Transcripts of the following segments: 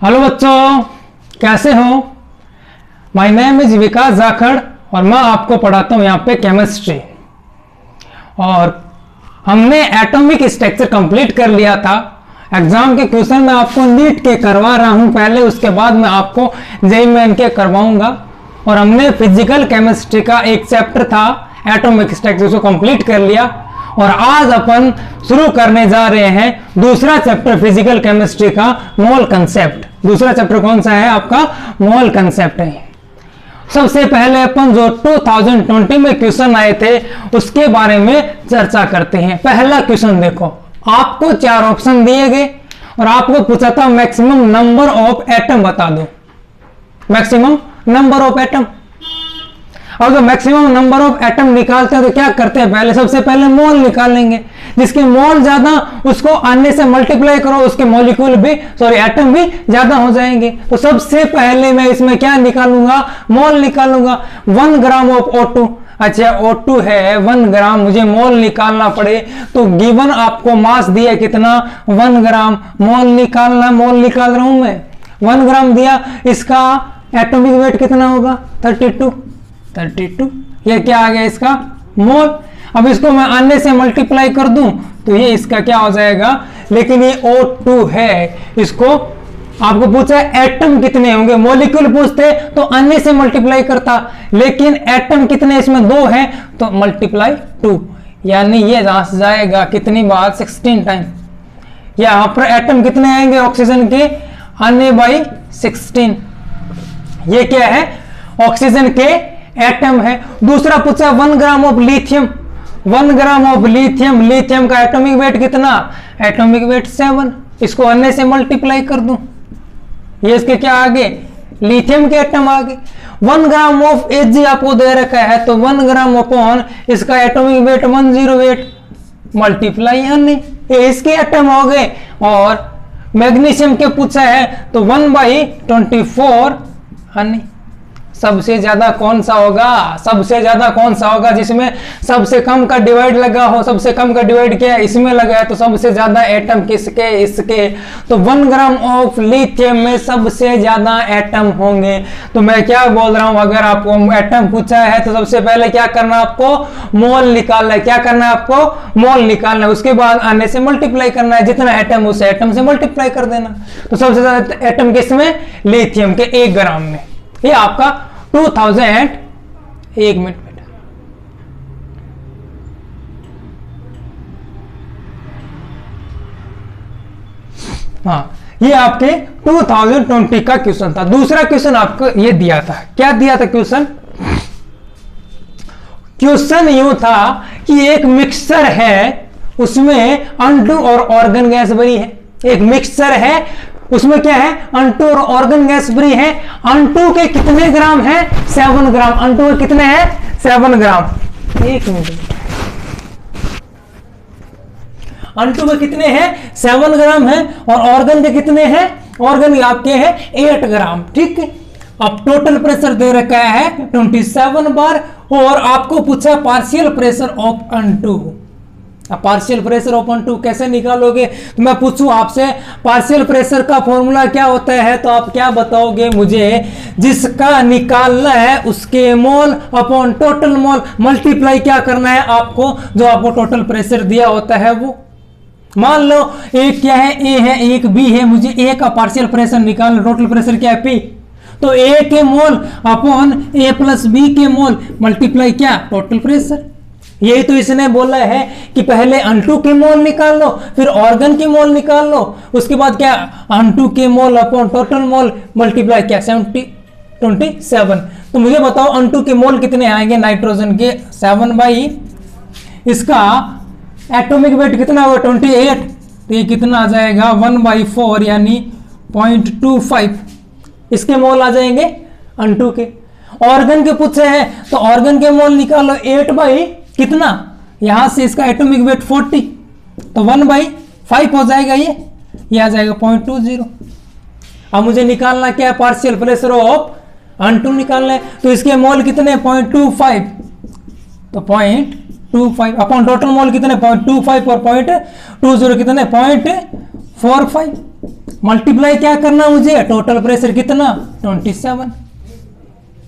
Hello बच्चों, कैसे हो? माय नेम इज विकास जाखड़ और मैं आपको पढ़ाता हूँ यहाँ पे केमिस्ट्री। और हमने एटॉमिक स्ट्रक्चर कंप्लीट कर लिया था। एग्जाम के क्वेश्चन मैं आपको नीट के करवा रहा हूँ पहले, उसके बाद मैं आपको जेईई मेन के करवाऊंगा। और हमने फिजिकल केमिस्ट्री का एक चैप्टर था एटॉमिक स्ट्रक्चर, उसको कंप्लीट कर लिया। और आज अपन शुरू करने जा रहे हैं दूसरा चैप्टर फिजिकल केमिस्ट्री का, मोल कंसेप्ट। दूसरा चैप्टर कौन सा है आपका? मोल कंसेप्ट है। सबसे पहले अपन जो 2020 में क्वेश्चन आए थे उसके बारे में चर्चा करते हैं। पहला क्वेश्चन देखो, आपको 4 ऑप्शन दिए गए और आपको पूछा था मैक्सिमम नंबर ऑफ एटम बता दो। Maximum number of atom. और जो मैक्सिमम नंबर ऑफ एटम निकालते हैं तो क्या करते हैं? पहले सबसे पहले मोल निकालेंगे। जिसके मोल ज्यादा उसको अन्य से मल्टीप्लाई करो, उसके मॉलिक्यूल भी एटम भी ज्यादा हो जाएंगे। तो सबसे पहले मैं इसमें क्या निकालूंगा? मोल निकालूंगा। 1 ग्राम ऑफ O2। अच्छा, O2 है 1 ग्राम, मुझे मोल निकालना पड़े तो गिवन आपको मास दिया कितना? 1 ग्राम। मोल निकालना, मोल निकाल रहा हूं मैं। 1 ग्राम दिया, इसका एटॉमिक वेट कितना होगा? 32। ये क्या आ गया? इसका मोल। अब इसको मैं अन्य से मल्टीप्लाई कर दूं तो ये इसका क्या हो जाएगा? लेकिन ये O2 है, इसको आपको पूछा है एटम कितने होंगे। मॉलिक्यूल पूछते तो अन्य से मल्टीप्लाई करता, लेकिन एटम कितने? इसमें 2 है तो मल्टीप्लाई 2, यानी ये जाएगा कितनी बार? 16 टाइम। यहां पर एटम कितने आएंगे ऑक्सीजन के? अन्य बाई 16। ये क्या है? ऑक्सीजन के एटम है। दूसरा पूछा 1 gram of lithium. 1 gram of lithium, lithium का एटॉमिक वेट कितना? Atomic weight 7। इसको अन्य से मल्टीप्लाई कर दूं, ये इसके क्या आगे? लिथियम के एटम आगे। 1 ग्राम ऑफ Ag आपको दे रखा है तो 1 ग्राम अपॉन इसका एटॉमिक वेट 108 मल्टीप्लाई अन्य, ये इसके एटम हो गए। और मैग्नीशियम के पूछा है तो 1/24 अन्य। सबसे ज्यादा कौन सा होगा? सबसे ज्यादा कौन सा होगा जिसमें सबसे कम का डिवाइड लगा हो? सबसे कम का डिवाइड क्या है? इसमें लगा है, तो सबसे ज्यादा एटम किसके? इसके। तो 1 ग्राम ऑफ लिथियम में सबसे ज्यादा एटम होंगे। तो मैं क्या बोल रहा हूं, अगर आपको एटम पूछा है तो सबसे पहले क्या करना है आपको? मोल निकालना है। क्या करना है आपको? मोल निकालना है। उसके बाद अन्य से मल्टीप्लाई करना है, जितना एटम उस एटम से मल्टीप्लाई कर देना। तो सबसे ज्यादा एटम किसमें? लिथियम के 1 ग्राम में। ये आपका 2000। 1 मिनट। हाँ, ये आपके 2020 का क्वेश्चन था। दूसरा क्वेश्चन आपको ये दिया था। क्या दिया था क्वेश्चन? क्वेश्चन यूं था कि एक मिक्सचर है, उसमें अनटू और ऑर्गन गैस भरी है। एक मिक्सचर है, उसमें क्या है? अनटू और ऑर्गन गैस भरी है। अनटू के कितने ग्राम है? 7 ग्राम। अनटू के कितने हैं? 7 ग्राम। 1 मिनट। अनटू के कितने हैं? 7 ग्राम है। और ऑर्गन के कितने हैं? ऑर्गन आपके हैं 8 ग्राम। ठीक है। अब टोटल प्रेशर दे रखा है 27 बार और आपको पूछा पार्शियल प्रेशर ऑफ अनटू। अब पार्शियल प्रेशर ऑफ अनटू कैसे निकालोगे? तो मैं पूछूं आपसे पार्शियल प्रेशर का फॉर्मूला क्या होता है, तो आप क्या बताओगे मुझे? जिसका निकालना है उसके mole upon total mole multiply क्या करना है आपको? जो आपको टोटल प्रेशर दिया होता है वो। मान लो एक क्या है? ए है, एक बी है। मुझे ए का पार्शियल प्रेशर निकालना, टोटल प्रेशर क्या है? पी। तो ए के मोल अपॉन ए प्लस बी के मोल मल्टीप्लाई क्या? Total pressure. यही तो इसने बोला है कि पहले अनटू के मोल निकाल लो, फिर ऑर्गन के मोल निकाल लो, उसके बाद क्या? अनटू के mole upon total mole multiply क्या? 27। तो मुझे बताओ अनटू के मोल कितने आएंगे नाइट्रोजन के? 7 बाई इसका एटॉमिक वेट कितना होगा? 28। तो ये कितना आ जाएगा? 1/4 यानी 0.25 इसके मोल आ जाएंगे अनटू के। ऑर्गन के पूछे हैं तो ऑर्गन के मोल निकालो 8 बाई कितना? यहां से इसका एटॉमिक वेट 40 तो 1/5 हो जाएगा। ये आ जाएगा 0.20। अब मुझे निकालना क्या है? पार्शियल प्रेशर ऑफ अनटू निकालना है। तो इसके मोल कितने? 0.25। तो 0.25 अपॉन टोटल मोल कितने? 0.25 और 0.20 कितने? 0.45। मल्टीप्लाई क्या करना मुझे, टोटल प्रेशर कितना 27।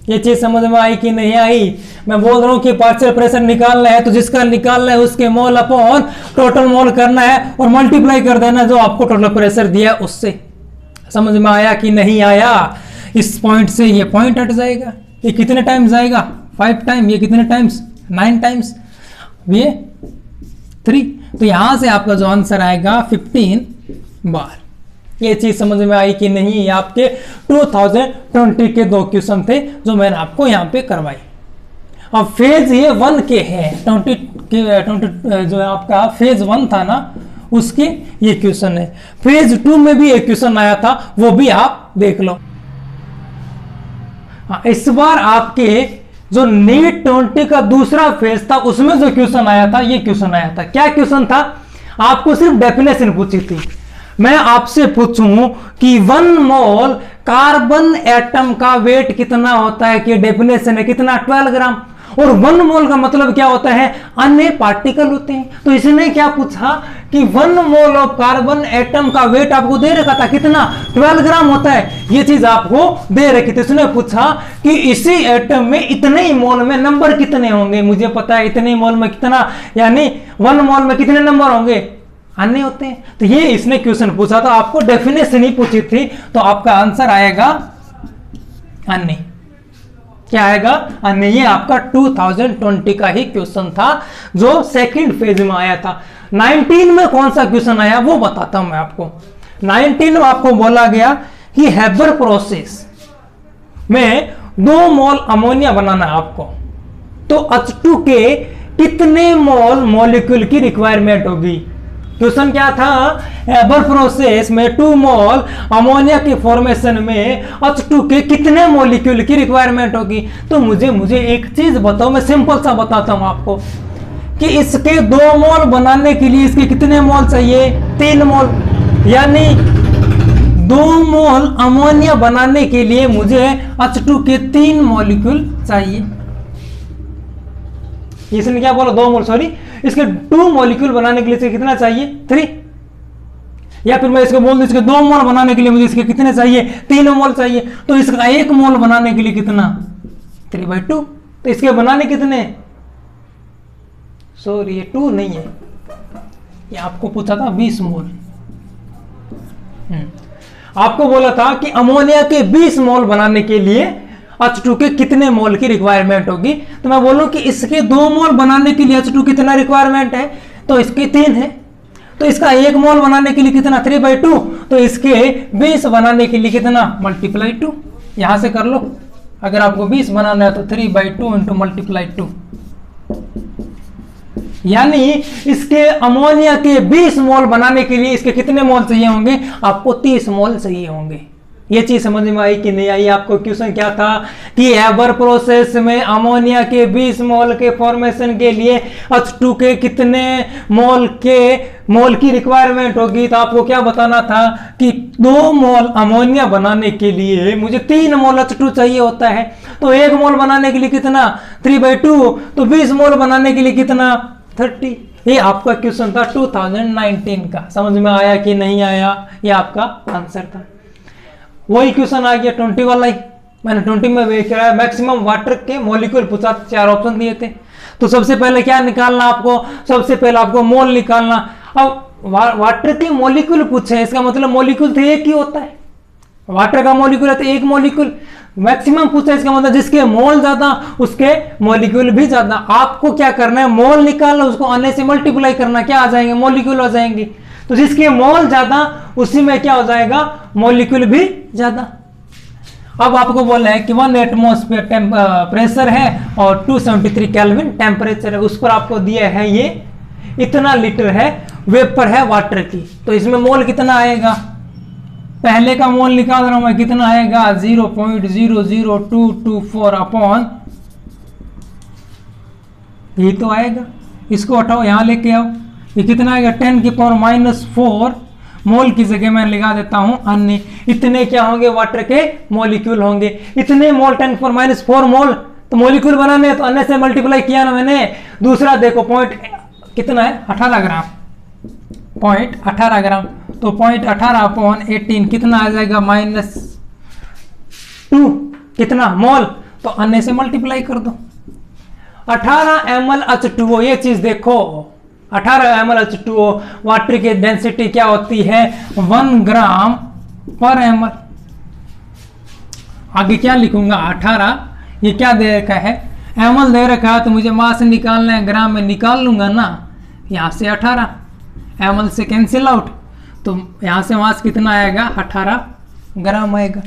ये चीज समझ में आई कि नहीं आई? मैं बोल रहा हूं कि पार्शियल प्रेशर निकालना है तो जिसका निकालना है उसके मोल अपॉन टोटल मोल करना है और मल्टीप्लाई कर देना जो आपको टोटल प्रेशर दिया उससे। समझ में आया कि नहीं आया? इस पॉइंट से ये पॉइंट हट जाएगा। ये कितने टाइम्स जाएगा, 5 टाइम। ये कितने टाइम्स, 9 टाइम्स। ये 3। तो यहां से आपका जो आंसर आएगा 15 बार। ये चीज समझ में आई कि नहीं? ये आपके 2020 के 2 क्वेश्चन थे जो मैंने आपको यहाँ पे करवाई। अब फेज ये 1 के है, 20 जो आपका फेज 1 था ना उसके ये क्वेश्चन है। फेज 2 में भी एक क्वेश्चन आया था, वो भी आप देख लो। इस बार आपके जो नीट 20 का दूसरा फेज था उसमें जो क्वेश्चन आया था, ये क्वेश्चन आया था। क्या क्वेश्चन था? आपको सिर्फ डेफिनेशन पूछी थी। मैं आपसे पूछूं कि 1 मोल कार्बन एटम का वेट कितना होता है, कि डेफिनेशन है कितना, 12 ग्राम। और 1 मोल का मतलब क्या होता है, अन्य पार्टिकल होते हैं। तो इसने क्या पूछा कि 1 मोल ऑफ कार्बन एटम का वेट आपको दे रखा था कितना, 12 ग्राम होता है। ये चीज आपको दे रखी थी। इसने पूछा कि इसी एटम में इतने ही मोल में नंबर कितने होंगे। मुझे पता है इतने मोल में कितना, यानी 1 मोल में कितने नंबर होंगे, अन्य होते हैं। तो ये इसने क्वेश्चन पूछा था, आपको डेफिनेशन ही पूछी थी। तो आपका आंसर आएगा अन्य। क्या आएगा, अन्य। ये आपका 2020 का ही क्वेश्चन था जो सेकंड फेज में आया था। 19 में कौन सा क्वेश्चन आया वो बताता हूं मैं आपको। 19 में आपको बोला गया कि हेबर प्रोसेस में 2 मोल अमोनिया बनाना है आपको, तो H2 के कितने मोल मॉलिक्यूल की रिक्वायरमेंट होगी। क्वेश्चन क्या था, हेबर प्रोसेस में 2 मोल अमोनिया के फॉर्मेशन में H2 के कितने मॉलिक्यूल की रिक्वायरमेंट होगी। तो मुझे एक चीज बताओ, मैं सिंपल सा बताता हूं आपको कि इसके 2 मोल बनाने के लिए इसके कितने मोल चाहिए, 3 मोल। यानी 2 मोल अमोनिया बनाने के लिए मुझे H2 के 3 मॉलिक्यूल चाहिए। इसने क्या बोला, 2 मोल, सॉरी, इसके 2 मॉलिक्यूल बनाने के लिए कितना चाहिए, 3। या फिर मैं इसको बोल दूं इसके 2 मोल बनाने के लिए मुझे इसके कितने चाहिए, 3 मोल चाहिए। तो इसका 1 मोल बनाने के लिए कितना, 3/2। तो इसके बनाने कितने, सॉरी ये 2 नहीं है, ये आपको पूछा था 20 मोल। आपको बोला था कि अमोनिया के 20 मोल बनाने के लिए H2 के कितने मोल की रिक्वायरमेंट होगी। तो मैं बोलूं कि इसके 2 मोल बनाने के लिए H2 कितना रिक्वायरमेंट है, तो इसके 3 है। तो इसका 1 मोल बनाने के लिए कितना, 3/2। तो इसके 20 बनाने के लिए कितना, मल्टीप्लाई 2। यहां से कर लो, अगर आपको 20 बनाना है तो 3/2 इंटू मल्टीप्लाई 2। यानी इसके अमोनिया के 20 मोल बनाने के लिए इसके कितने मोल चाहिए होंगे, आपको 30 मोल चाहिए होंगे। ये चीज समझ में आई कि नहीं आई? आपको क्वेश्चन क्या था कि हेबर प्रोसेस में अमोनिया के 20 मोल के फॉर्मेशन के लिए H2 के कितने मोल की रिक्वायरमेंट होगी। तो आपको क्या बताना था कि 2 मोल अमोनिया बनाने के लिए मुझे 3 मोल H2 चाहिए होता है। तो 1 मोल बनाने के लिए कितना, 3/2। तो 20 मोल बनाने के लिए कितना, 30। ये आपका क्वेश्चन था 2019 का। समझ में आया कि नहीं आया? ये आपका आंसर था। वही क्वेश्चन आ गया 20 वाला ही। मैंने 20 में मैक्सिमम वाटर के मॉलिक्यूल पूछा, 4 ऑप्शन दिए थे। तो सबसे पहले क्या निकालना आपको, सबसे पहले आपको मोल निकालना। अब वाटर के मॉलिक्यूल पूछे, इसका मतलब मॉलिक्यूल तो एक ही होता है। वाटर का मॉलिक्यूल है तो 1 मॉलिक्यूल। मैक्सिमम पूछा, इसका मतलब जिसके मोल ज्यादा उसके मॉलिक्यूल भी ज्यादा। आपको क्या करना है, मोल निकालना, उसको आने से मल्टीप्लाई करना, क्या आ जाएंगे, मॉलिक्यूल आ जाएंगे। तो जिसके मोल ज्यादा उसी में क्या हो जाएगा, मॉलिक्यूल भी ज्यादा। अब आपको बोला है कि 1 एटमॉस्फेयर प्रेशर है और 273 केल्विन टेम्परेचर है। उस पर आपको दिया है ये इतना लीटर है वेपर है वाटर की। तो इसमें मोल कितना आएगा, पहले का मोल निकाल रहा हूं मैं, कितना आएगा 0.00224 अपॉन, ये तो आएगा। इसको हटाओ, यहां लेके आओ, ये कितना आएगा 10⁻⁴ मोल की जगह मैं लगा देता हूं अन्य। इतने क्या होंगे, वाटर के मॉलिक्यूल होंगे। इतने मोल 10⁻⁴ मोल। तो मॉलिक्यूल बनाने तो अन्य से मल्टीप्लाई किया ना मैंने। दूसरा देखो पॉइंट कितना है, 18 ग्राम, 0.18 ग्राम। तो 0.18/18 कितना आ जाएगा, -2 कितना मोल, तो अन्य से मल्टीप्लाई कर दो। 18 ml H2O, ये चीज देखो 18 ml H2O वाटर की डेंसिटी क्या होती है 1 ग्राम पर ml। आगे क्या लिखूंगा 18, ये क्या दे रखा है ml दे रखा है, तो मुझे मास निकालना है, ग्राम में निकाल लूंगा ना, यहाँ से 18 ml से कैंसिल आउट, तो यहाँ से मास कितना आएगा 18 ग्राम आएगा।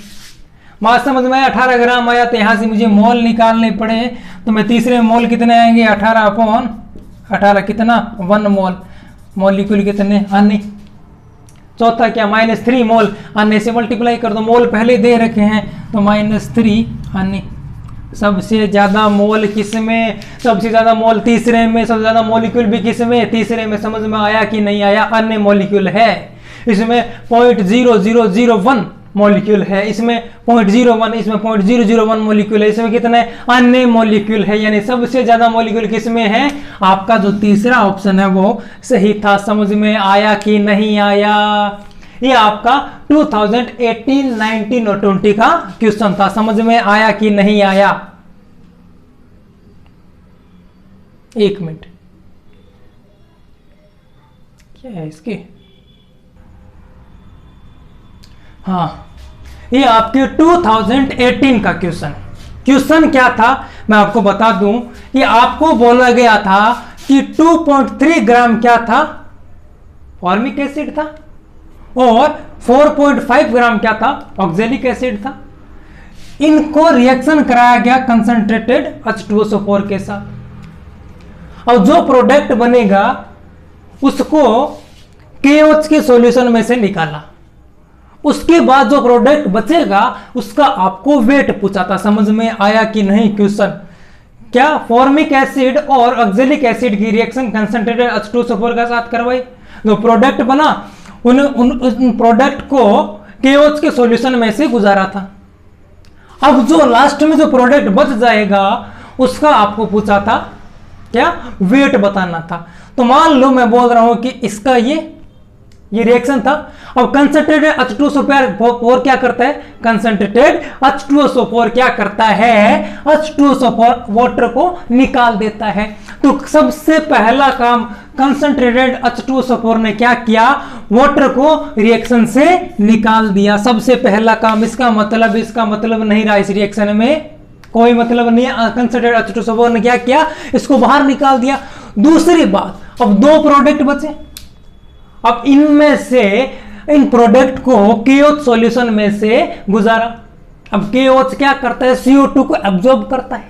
मास समझ में 18 ग्राम आया, तो यहाँ से मुझे मोल निकालने पड़े, तो मैं तीसरे मोल कितने आएंगे 18/18 कितना 1 मोल, मॉलिक्यूल कितने अन्य। चौथा क्या -3 मोल, अन्य से मल्टीप्लाई कर दो, मोल पहले दे रखे हैं तो -3 अन्य। सबसे ज्यादा मोल किसमें, सबसे ज्यादा मोल तीसरे में, सबसे ज्यादा मॉलिक्यूल भी किसमें, तीसरे में। समझ में आया कि नहीं आया, अन्य मॉलिक्यूल है इसमें 0.0001 मॉलिक्यूल है, इसमें 0.01, इसमें 0.001 मॉलिक्यूल है, इसमें कितने अन्य मॉलिक्यूल है, यानी सबसे ज्यादा मॉलिक्यूल किसमें है, आपका जो तीसरा ऑप्शन है वो सही था। समझ में आया कि नहीं आया, ये आपका 2018, 19 और 20 का क्वेश्चन था। समझ में आया कि नहीं आया। एक मिनट, क्या है इसके, हाँ ये आपके 2018 का क्वेश्चन क्या था मैं आपको बता दूं, ये आपको बोला गया था कि 2.3 ग्राम क्या था फॉर्मिक एसिड था और 4.5 ग्राम क्या था ऑक्जेलिक एसिड था। इनको रिएक्शन कराया गया कंसंट्रेटेड H2SO4 के साथ, और जो प्रोडक्ट बनेगा उसको KOH के सॉल्यूशन में से निकाला, उसके बाद जो प्रोडक्ट बचेगा उसका आपको वेट पूछा था। समझ में आया कि नहीं क्वेश्चन, क्या फॉर्मिक एसिड और ऑक्जेलिक एसिड की रिएक्शन कंसंट्रेटेड H2SO4 के साथ करवाई, जो प्रोडक्ट बना उन प्रोडक्ट को KOH के सॉल्यूशन में से गुजारा था। अब जो लास्ट में जो प्रोडक्ट बच जाएगा उसका आपको पूछा था क्या, वेट बताना था। तो मान लो मैं बोल रहा हूं कि इसका ये रिएक्शन था। अब कंसंट्रेटेड H2SO4 क्या करता है, कंसंट्रेटेड H2SO4 क्या करता है, H2SO4 वाटर को निकाल देता है। तो सबसे पहला काम कंसंट्रेटेड H2SO4 ने क्या किया, वाटर को रिएक्शन से निकाल दिया। सबसे पहला काम, इसका मतलब नहीं रहा इस रिएक्शन में कोई मतलब नहीं है। कंसंट्रेटेड H2SO4 ने क्या किया, इसको बाहर निकाल दिया। दूसरी बात, अब 2 प्रोडक्ट बचे, अब इनमें से इन प्रोडक्ट को KOH सॉल्यूशन में से गुजारा। अब KOH क्या करता है, CO2 को एब्जॉर्ब करता है,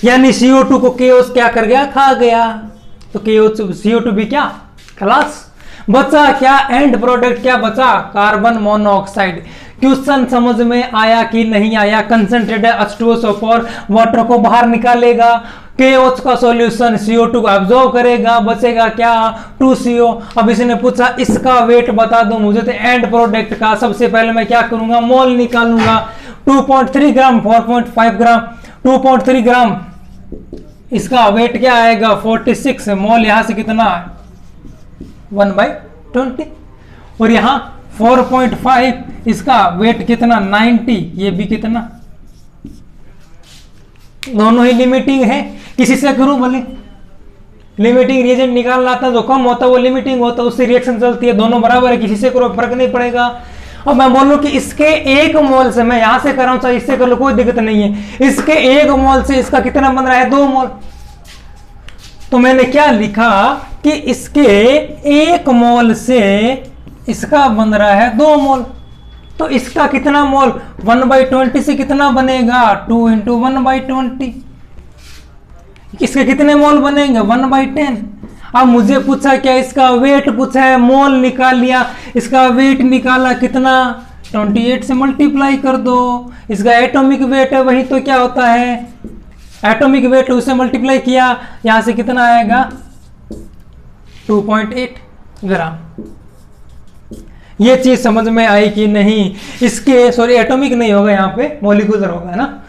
यानी CO2 को KOH क्या कर गया, खा गया। तो CO2 भी क्या खलास, बचा क्या एंड प्रोडक्ट, क्या बचा कार्बन मोनोऑक्साइड। क्वेश्चन समझ में आया कि नहीं आया। कंसंट्रेटेड H2SO4 वाटर को बाहर निकालेगा, KOH का सॉल्यूशन CO2 को एब्जॉर्ब करेगा, बचेगा क्या 2CO। अब इसने पूछा इसका वेट बता दो मुझे, तो एंड प्रोडक्ट का सबसे पहले मैं क्या करूंगा, मोल निकालूंगा। 2.3 ग्राम 4.5 ग्राम 2.3 ग्राम, इसका वेट क्या आएगा 46 मोल, यहां से कितना 1/20, और यहां 4.5 इसका वेट कितना 90, ये भी कितना, दोनों ही लिमिटिंग है। किसी से करूं भले, लिमिटिंग रिएजेंट निकालना था, जो कम होता है वो लिमिटिंग होता है, उससे रिएक्शन चलती है, दोनों बराबर है, किसी से करो फर्क नहीं पड़ेगा। अब मैं बोलूं कि इसके 1 मोल से, मैं यहां से कर रहा हूं चाहे इससे कर लो कोई दिक्कत नहीं है, इसके 1 मोल से इसका कितना बन रहा है 2 मोल। तो मैंने क्या लिखा कि इसके 1 मोल से इसका बन रहा है 2 मोल, तो इसका कितना मोल 1/20 से कितना बनेगा 2 × 1/20, इसके कितने मोल बनेंगे 1/10। अब मुझे पूछा क्या, इसका वेट पूछा है, मोल निकाल लिया, इसका वेट निकाला कितना 28 से मल्टीप्लाई कर दो, इसका एटॉमिक वेट है वही तो क्या होता है एटॉमिक वेट, उसे मल्टीप्लाई किया, यहां से कितना आएगा 2.8 ग्राम। ये चीज समझ में आई कि नहीं, इसके सॉरी एटॉमिक नहीं होगा यहाँ पे मॉलिक्यूलर होगा ना,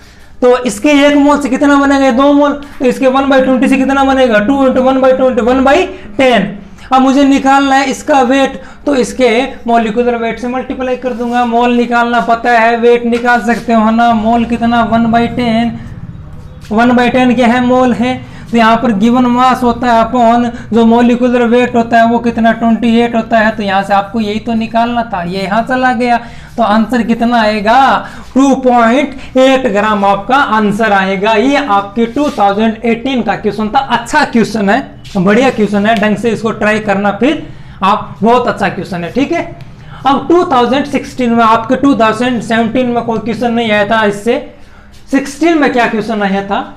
तो इसके 1 मोल से कितना बनेगा 2 मोल, तो इसके 1/20 से कितना बनेगा 2 × 1/20 1/10। अब मुझे निकालना है इसका वेट, तो इसके मॉलिक्यूलर वेट से मल्टीप्लाई कर दूंगा। मोल निकालना पता है, वेट निकाल सकते हो ना। मोल कितना 1/10, 1/10 क्या है, मोल है। तो यहाँ पर गिवन मास होता है अपॉन जो मॉलिक्यूलर वेट होता है वो कितना 28 होता है। तो यहाँ से आपको यही तो निकालना था, ये यहाँ चला गया। तो आंसर कितना आएगा, 2.8 ग्राम आपका आंसर आएगा। ये आपके 2018 का क्वेश्चन था। अच्छा क्वेश्चन है, बढ़िया क्वेश्चन है, ढंग से इसको ट्राई करना, फिर आप बहुत अच्छा क्वेश्चन है, ठीक है। अब 2016 में, आपके 2017 में कोई क्वेश्चन नहीं आया था इससे। 16 में क्या क्वेश्चन आया था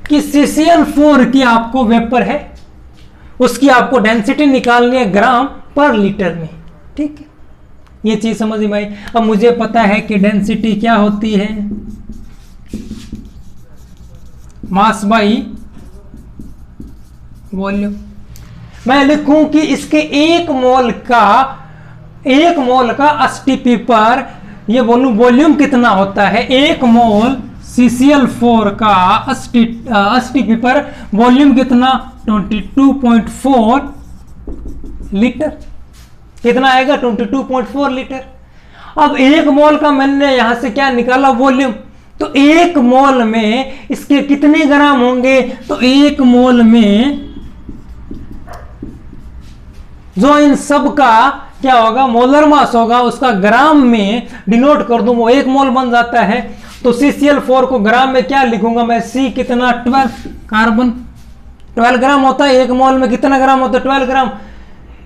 कि CCl4 की आपको वेपर है, उसकी आपको डेंसिटी निकालनी है ग्राम पर लीटर में, ठीक है। ये चीज समझ में आई। अब मुझे पता है कि डेंसिटी क्या होती है, मास बाई वॉल्यूम। मैं लिखूं कि इसके एक मोल का एसटीपी पर ये वॉल्यूम कितना होता है। एक मोल CCl4 का एसटीपी पर वॉल्यूम कितना, 22.4 लीटर। कितना आएगा, 22.4 लीटर। अब एक मोल का मैंने यहां से क्या निकाला, वॉल्यूम। तो एक मोल में इसके कितने ग्राम होंगे, तो एक मोल में जो इन सब का क्या होगा, मोलर मास होगा, उसका ग्राम में डिनोट कर दूं, वो एक मोल बन जाता है। तो CCl4 को ग्राम में क्या लिखूंगा मैं, C कितना 12 कार्बन, 12 ग्राम होता है। एक मोल में कितना ग्राम होता है, 12 ग्राम।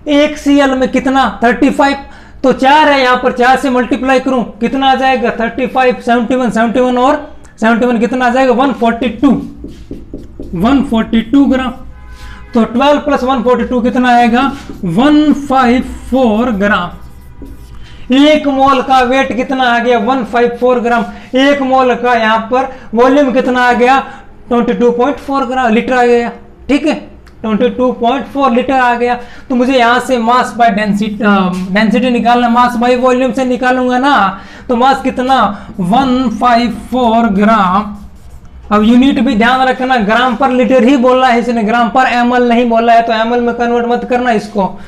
एक Cl में कितना 35, तो 4 है, यहां पर 4 से मल्टीप्लाई करूं कितना आ जाएगा 35, 71 और 71 कितना आ जाएगा 142 ग्राम। तो 12 प्लस 142 कितना आएगा 154 ग्राम। एक मोल का वेट कितना आ गया 154 ग्राम। एक मोल का यहां पर वॉल्यूम कितना आ गया 22.4 ग्राम लीटर आ गया, ठीक है, 22.4 लीटर आ गया। तो मुझे यहां से मास बाय डेंसिटी निकालना, मास बाय वॉल्यूम से निकालूंगा ना, तो मास कितना 154 ग्राम। अब यूनिट भी ध्यान रखना, ग्राम पर लीटर ही बोला है इसने, ग्राम पर ml नहीं बोला है, तो ml में कन्वर्ट मत करना इसको,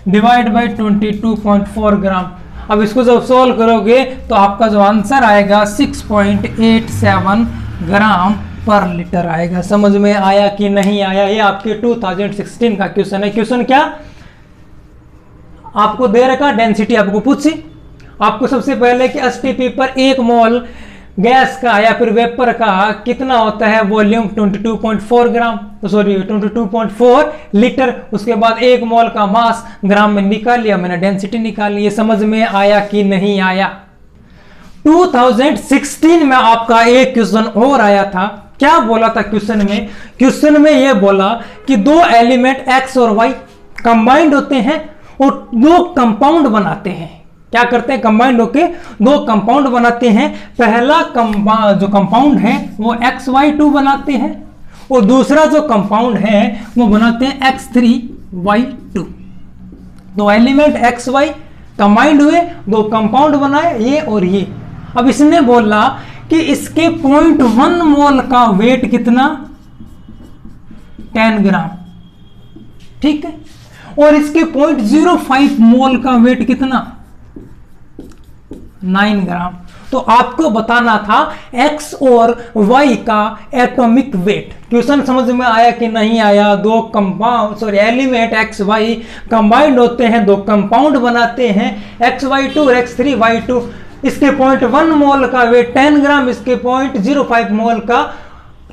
डिवाइड बाय 22.4 ग्राम। अब इसको जब सोल्व करोगे तो आपका जो आंसर आएगा 6.87 ग्राम पर लीटर आएगा। समझ में आया कि नहीं आया, ये आपके 2016 का क्वेश्चन है। क्वेश्चन क्या आपको दे रखा, डेंसिटी आपको पूछी, आपको सबसे पहले कि एसटीपी पर एक मोल गैस का या फिर वेपर का कितना होता है वॉल्यूम 22.4 ग्राम, सॉरी 22.4 लीटर। उसके बाद एक मोल का मास ग्राम में निकाल लिया, मैंने डेंसिटी निकाल ली। समझ में आया कि नहीं आया। 2016 में आपका एक क्वेश्चन और आया था। क्या बोला था क्वेश्चन में, क्वेश्चन में यह बोला कि दो एलिमेंट एक्स और वाई कंबाइंड होते हैं और दो कंपाउंड बनाते हैं। क्या करते हैं, कंबाइंड होके दो कंपाउंड बनाते हैं। पहला जो कंपाउंड है वो XY2 बनाते हैं और दूसरा जो कंपाउंड है वो बनाते हैं X3Y2। दो एलिमेंट XY कंबाइंड हुए, दो कंपाउंड बनाए, ये और ये। अब इसने बोला कि इसके 0.1 मोल का वेट कितना 10 ग्राम, ठीक है, और इसके 0.05 मोल का वेट कितना 9 ग्राम। तो आपको बताना था x और y का एटॉमिक वेट। क्वेश्चन समझ में आया कि नहीं आया। दो compound element x y combined होते हैं, दो कंपाउंड बनाते हैं XY2 और X3Y2। इसके 0.1 मोल का वेट 10 ग्राम, इसके 0.05 मोल का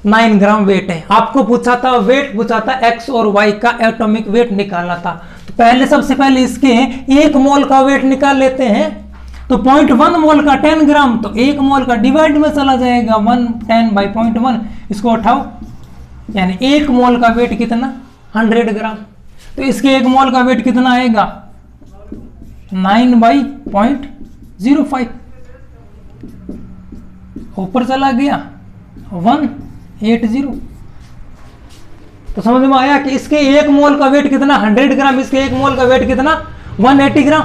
9 ग्राम वेट है। आपको पूछा था वेट, पूछा था x और y का एटॉमिक वेट निकालना था। तो पहले सबसे पहले इसके एक मोल का वेट निकाल लेते हैं। तो 0.1 मोल का 10 ग्राम, तो एक मोल का डिवाइड में चला जाएगा 110/0.1, इसको उठाओ, यानी एक मोल का वेट कितना 100 ग्राम। तो इसके एक मोल का वेट कितना आएगा 9/0.05, ऊपर चला गया 180। तो समझ में आया कि इसके एक मोल का वेट कितना 100 ग्राम, इसके एक मोल का वेट कितना 180 ग्राम।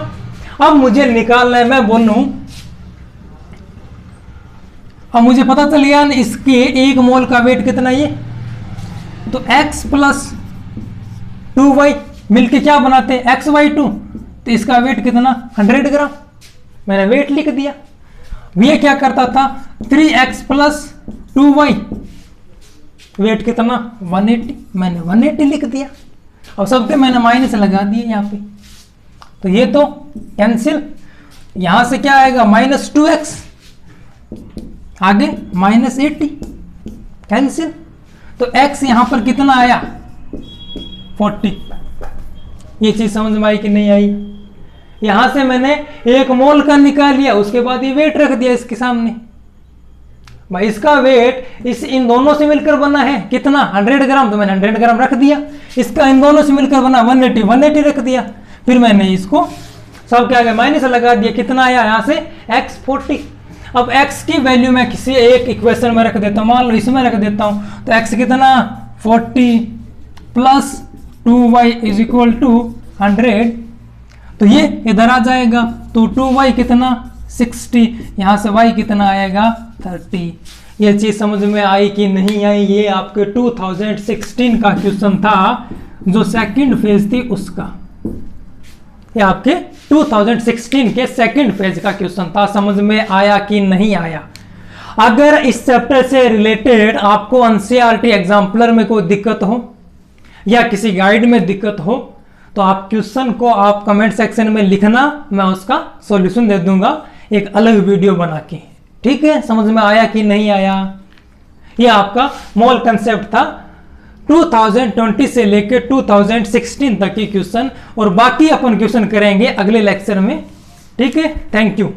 अब मुझे निकालना है, मैं बोलूं, अब मुझे पता चल गया इसके एक मोल का वेट कितना ये, तो x + 2y मिलके क्या बनाते हैं XY2, तो इसका वेट कितना 100 ग्राम, मैंने वेट लिख दिया। ये क्या करता था 3x प्लस 2y, वेट कितना 180, मैंने 180 लिख दिया। और सबके मैंने माइनस लगा दिए यहाँ पे, तो ये तो कैंसिल। यहां से क्या आएगा -2x, आगे -80 कैंसिल। तो x यहां पर कितना आया 40। ये चीज समझ में आई कि नहीं आई? यहां से मैंने 1 मोल का निकाल लिया, उसके बाद ये वेट रख दिया इसके सामने। भाई इसका वेट इन दोनों से मिलकर बना है कितना 100 ग्राम, तो मैंने 100 ग्राम रख दिया। इसका इन दोनों से मिलकर बना 180 रख दिया। फिर मैंने इसको सब क्या गया माइनस लगा दिया, कितना आया यहाँ से x 40। अब x की वैल्यू मैं किसी एक इक्वेशन में रख देता हूँ, मान लो इसमें रख देता हूँ, तो x कितना 40 plus 2y is equal to 100, तो ये इधर आ जाएगा। तो 2y कितना 60, यहाँ से y कितना आएगा 30। ये चीज समझ में आई कि नहीं आई? ये आपके 2016 का क्वेश्चन था, जो सेकंड फेज थी उसका। ये आपके 2016 के सेकंड फेज का क्वेश्चन था। समझ में आया कि नहीं आया? अगर इस चैप्टर से रिलेटेड आपको एनसीईआरटी एग्जाम्पलर में कोई दिक्कत हो या किसी गाइड में दिक्कत हो, तो आप क्वेश्चन को आप कमेंट सेक्शन में लिखना, मैं उसका सॉल्यूशन दे दूंगा एक अलग वीडियो बना के। ठीक है, समझ में आया कि नहीं आया? ये आपका मोल कंसेप्ट था 2020 से लेकर 2016 तक के क्वेश्चन, और बाकी अपन क्वेश्चन करेंगे अगले लेक्चर में। ठीक है, थैंक यू।